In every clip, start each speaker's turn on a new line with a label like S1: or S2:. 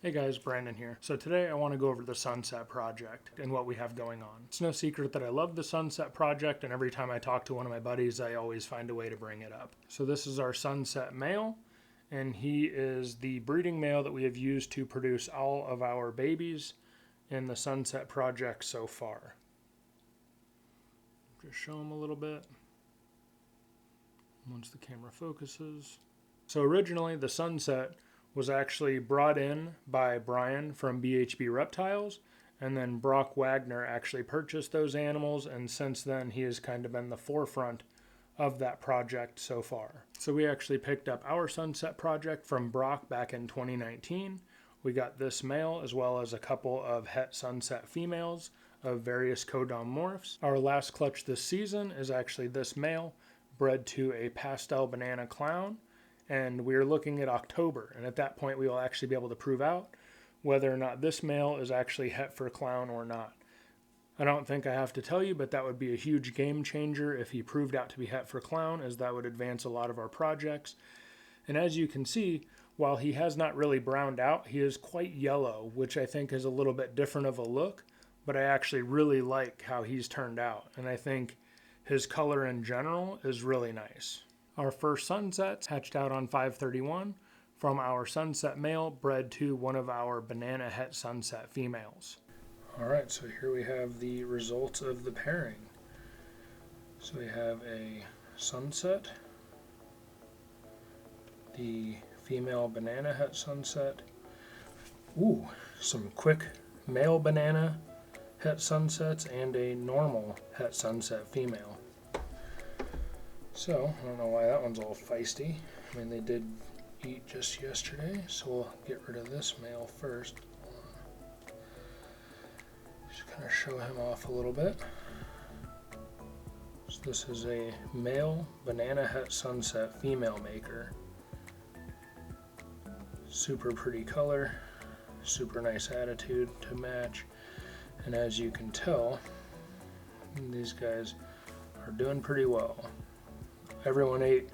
S1: Hey guys, Brandon here. So today I want to go over the Sunset Project and what we have going on. It's no secret that I love the Sunset Project, and every time I talk to one of my buddies, I always find a way to bring it up. So this is our Sunset male, and he is the breeding male that we have used to produce all of our babies in the Sunset Project so far. Just show him a little bit once the camera focuses. So originally the Sunset was actually brought in by Brian from BHB Reptiles, and then Brock Wagner actually purchased those animals, and since then he has kind of been the forefront of that project so far. So we actually picked up our Sunset project from Brock back in 2019. We got this male as well as a couple of Het Sunset females of various codon morphs. Our last clutch this season is actually this male bred to a pastel banana clown, and we're looking at October, and at that point we will actually be able to prove out whether or not this male is actually het for clown or not. I don't think I have to tell you, but that would be a huge game changer if he proved out to be het for clown, as that would advance a lot of our projects. And as you can see, while he has not really browned out, he is quite yellow, which I think is a little bit different of a look, but I actually really like how he's turned out, and I think his color in general is really nice. Our first Sunsets hatched out on 5/31 from our Sunset male bred to one of our Banana Het Sunset females. Alright, so here we have the results of the pairing. So we have a Sunset, the female Banana Het Sunset, some quick male Banana Het Sunsets, and a normal Het Sunset female. So, I don't know why that one's all feisty. I mean, they did eat just yesterday, so we'll get rid of this male first. Just kind of show him off a little bit. So this is a male Banana Het Sunset female maker. Super pretty color, super nice attitude to match, and as you can tell, these guys are doing pretty well. Everyone ate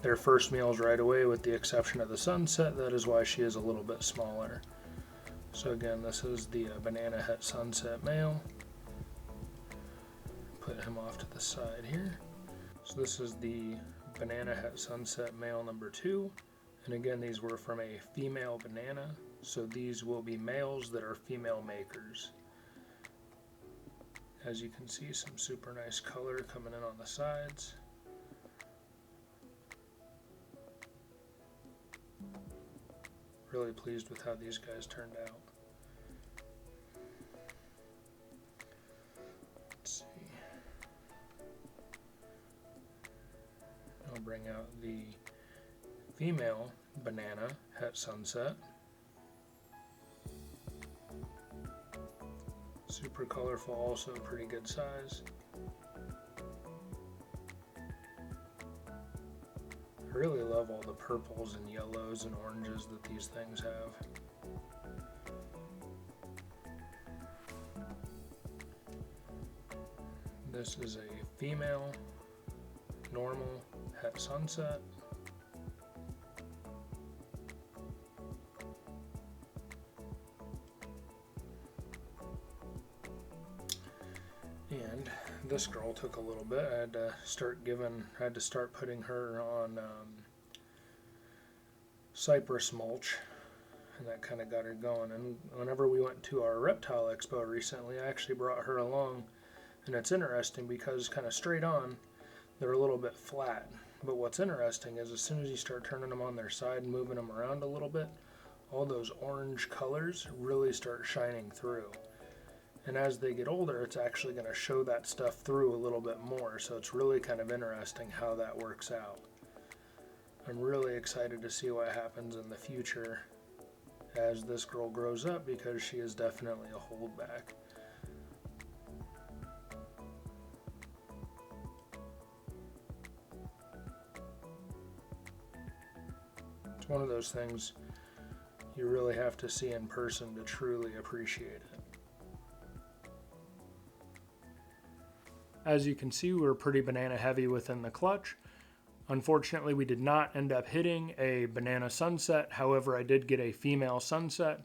S1: their first meals right away with the exception of the Sunset. That is why she is a little bit smaller. So again, this is the Banana Het Sunset male. Put him off to the side here. So this is the Banana Het Sunset male number 2. And again, these were from a female banana. So these will be males that are female makers. As you can see, some super nice color coming in on the sides. Really pleased with how these guys turned out. Let's see. I'll bring out the female Banana Het Sunset. Super colorful, also pretty good size. I really love all the purples and yellows and oranges that these things have. This is a female normal Het Sunset. And this girl took a little bit. I had to start putting her on cypress mulch, and that kind of got her going. And whenever we went to our reptile expo recently, I actually brought her along, and it's interesting because kind of straight on, they're a little bit flat. But what's interesting is as soon as you start turning them on their side and moving them around a little bit, all those orange colors really start shining through. And as they get older, it's actually going to show that stuff through a little bit more. So it's really kind of interesting how that works out. I'm really excited to see what happens in the future as this girl grows up, because she is definitely a holdback. It's one of those things you really have to see in person to truly appreciate it. As you can see, we're pretty banana heavy within the clutch. Unfortunately, we did not end up hitting a banana sunset. However, I did get a female sunset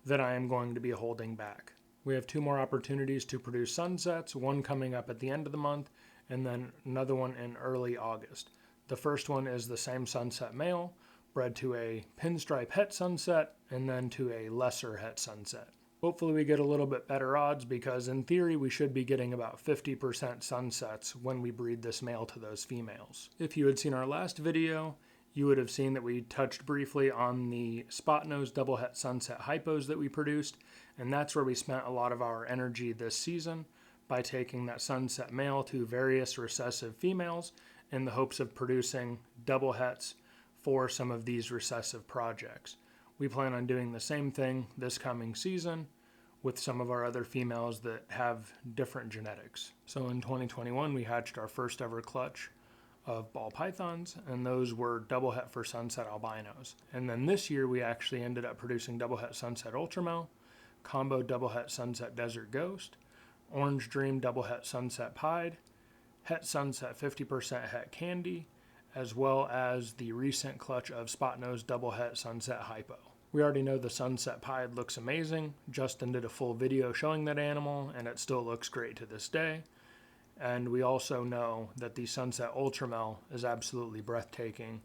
S1: that I am going to be holding back. We have 2 more opportunities to produce sunsets, one coming up at the end of the month and then another one in early August. The first one is the same sunset male, bred to a pinstripe het sunset and then to a lesser het sunset. Hopefully we get a little bit better odds because in theory we should be getting about 50% sunsets when we breed this male to those females. If you had seen our last video, you would have seen that we touched briefly on the spot-nosed double het sunset hypos that we produced, and that's where we spent a lot of our energy this season by taking that sunset male to various recessive females in the hopes of producing double hets for some of these recessive projects. We plan on doing the same thing this coming season with some of our other females that have different genetics. So in 2021, we hatched our first ever clutch of ball pythons, and those were double het for sunset albinos. And then this year, we actually ended up producing double het sunset ultramel, combo double het sunset desert ghost, orange dream double het sunset pied, het sunset 50% het candy, as well as the recent clutch of spot-nosed double het sunset hypo. We already know the sunset pied looks amazing. Justin did a full video showing that animal, and it still looks great to this day. And we also know that the sunset ultramel is absolutely breathtaking,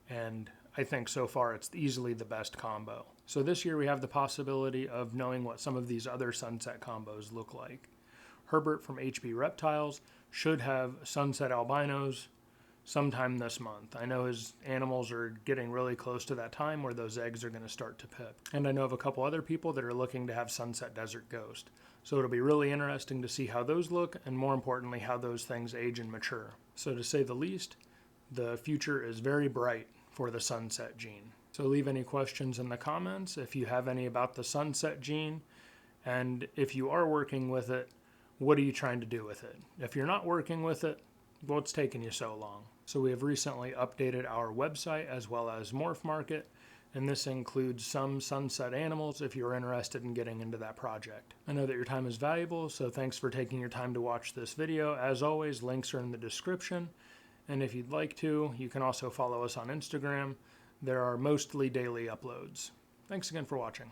S1: and I think so far it's easily the best combo. So this year we have the possibility of knowing what some of these other sunset combos look like. Herbert from HB Reptiles should have sunset albinos sometime this month. I know his animals are getting really close to that time where those eggs are going to start to pip. And I know of a couple other people that are looking to have sunset desert ghost. So it'll be really interesting to see how those look, and more importantly, how those things age and mature. So to say the least, the future is very bright for the sunset gene. So leave any questions in the comments if you have any about the sunset gene, and if you are working with it, what are you trying to do with it? If you're not working with it, what's taking you so long? So we have recently updated our website as well as Morph Market, and this includes some sunset animals if you're interested in getting into that project. I know that your time is valuable, so thanks for taking your time to watch this video. As always, links are in the description, and if you'd like to, you can also follow us on Instagram. There are mostly daily uploads. Thanks again for watching.